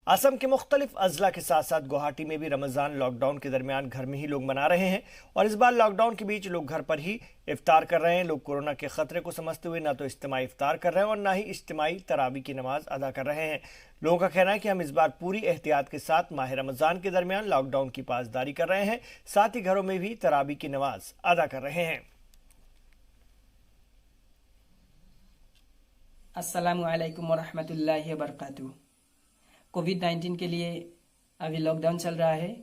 असम के मुख्तलिफ अजला के साथ साथ गुवाहाटी में भी रमज़ान लॉकडाउन के दरमियान घर में ही लोग मना रहे हैं और इस बार लॉकडाउन के बीच लोग घर पर ही इफ्तार कर रहे हैं। लोग कोरोना के खतरे को समझते हुए ना तो इज्तिमाई इफ्तार कर रहे हैं और ना ही इज्तिमाई तरावी की नमाज अदा कर रहे हैं। लोगों का कहना है कि हम इस बार पूरी एहतियात के साथ माह रमज़ान के दरमियान लॉकडाउन की पासदारी कर रहे हैं, साथ ही घरों में भी तरावी की नमाज अदा कर रहे हैं। अस्सलामु अलैकुम वरहमतुल्लाहि वबरकातुहू। कोविड-19 के लिए अभी लॉकडाउन चल रहा है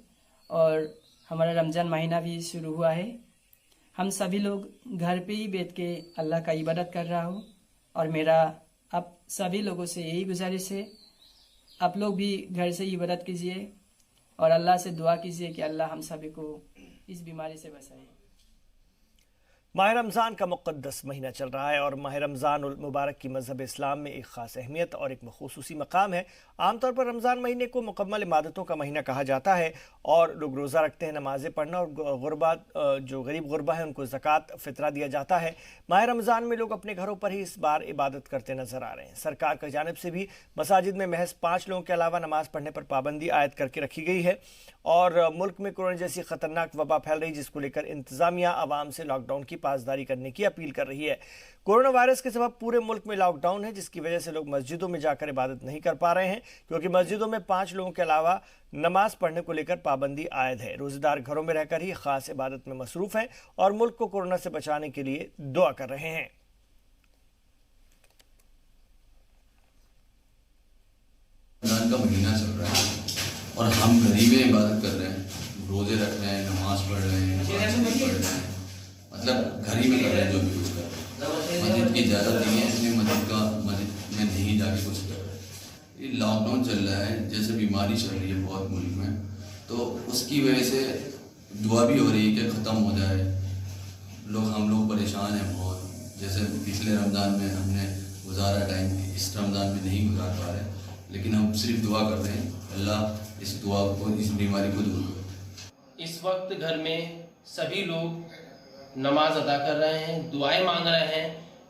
और हमारा रमज़ान महीना भी शुरू हुआ है। हम सभी लोग घर पे ही बैठ के अल्लाह का इबादत कर रहा हूँ और मेरा आप सभी लोगों से यही गुजारिश है, आप लोग भी घर से इबादत कीजिए और अल्लाह से दुआ कीजिए कि अल्लाह हम सभी को इस बीमारी से बचाए। माह रमज़ान का मुक़द्दस महीना चल रहा है और माह रमज़ान उल मुबारक की मज़हब इस्लाम में एक ख़ास अहमियत और एक ख़ुसूसी मकाम है। आमतौर पर रमज़ान महीने को मुकम्मल इबादतों का महीना कहा जाता है और लोग रोज़ा रखते हैं, नमाज़ें पढ़ना और गुरबा जो गरीब गुरबा है उनको ज़कात फ़ितरा दिया जाता है। माह रमज़ान में लोग अपने घरों पर ही इस बार इबादत करते नज़र आ रहे हैं। सरकार की जानिब से भी मसाजिद में महज 5 लोगों के अलावा नमाज़ पढ़ने पर पाबंदी आयद करके रखी गई है और मुल्क में कोरोना जैसी ख़तरनाक वबा फैल रही, जिसको लेकर इंतज़ामिया आवाम से लॉकडाउन की पासदारी करने की अपील कर रही है। कोरोना वायरस के सबब पूरे मुल्क में लॉकडाउन है, जिसकी वजह से लोग मस्जिदों में जाकर इबादत नहीं कर पा रहे हैं क्योंकि मस्जिदों में 5 लोगों के अलावा नमाज पढ़ने को लेकर पाबंदी आयद है। रोजेदार घरों में रहकर ही खास इबादत में मसरूफ हैं और मुल्क को कोरोना से बचाने के लिए दुआ कर रहे हैं। रमज़ान का महीना चल रहा है और हम घर ही में इबादत कर रहे हैं, रोजे रख रहे हैं, नमाज पढ़ रहे हैं, पढ़ रहे हैं, मतलब घर ही में कर रहे हैं जो भी कुछ कर रहे हैं। मस्जिद की इजाज़त नहीं है, इसलिए मस्जिद में नहीं जाके कुछ कर रहे हैं। ये लॉकडाउन चल रहा है, जैसे बीमारी चल रही है बहुत मुल्क में, तो उसकी वजह से दुआ भी हो रही है कि ख़त्म हो जाए। हम लोग परेशान हैं बहुत, जैसे पिछले रमज़ान में हमने गुजारा टाइम इस रमज़ान में नहीं गुजार पा रहे, लेकिन हम सिर्फ दुआ कर रहे हैं अल्लाह इस दुआ को, इस बीमारी को दूर करे। इस वक्त घर में सभी लोग नमाज अदा कर रहे हैं, दुआएं मांग रहे हैं।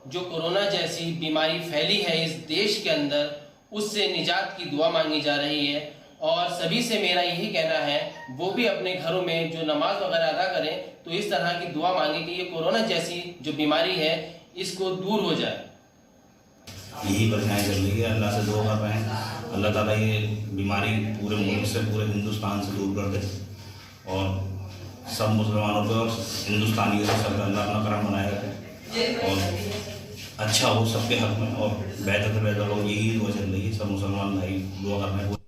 जो कोरोना जैसी बीमारी फैली है इस देश के अंदर, उससे निजात की दुआ मांगी जा रही है और सभी से मेरा यही कहना है वो भी अपने घरों में जो नमाज वगैरह अदा करें तो इस तरह की दुआ मांगे कि ये कोरोना जैसी जो बीमारी है इसको दूर हो जाए। यही परेशानी चल रही है, अल्लाह से दुआ कर रहे हैं अल्लाह ताला ये बीमारी पूरे मुल्क से, पूरे हिंदुस्तान से दूर कर दे और सब मुसलमानों को और हिंदुस्तानियों को सब अल्लाह अपना करम बनाए रखे और अच्छा हो सबके हक में और बेहतर से बेहतर हो, यही दुआ चल रही है। सब मुसलमान भाई दुआ कर रहे हैं।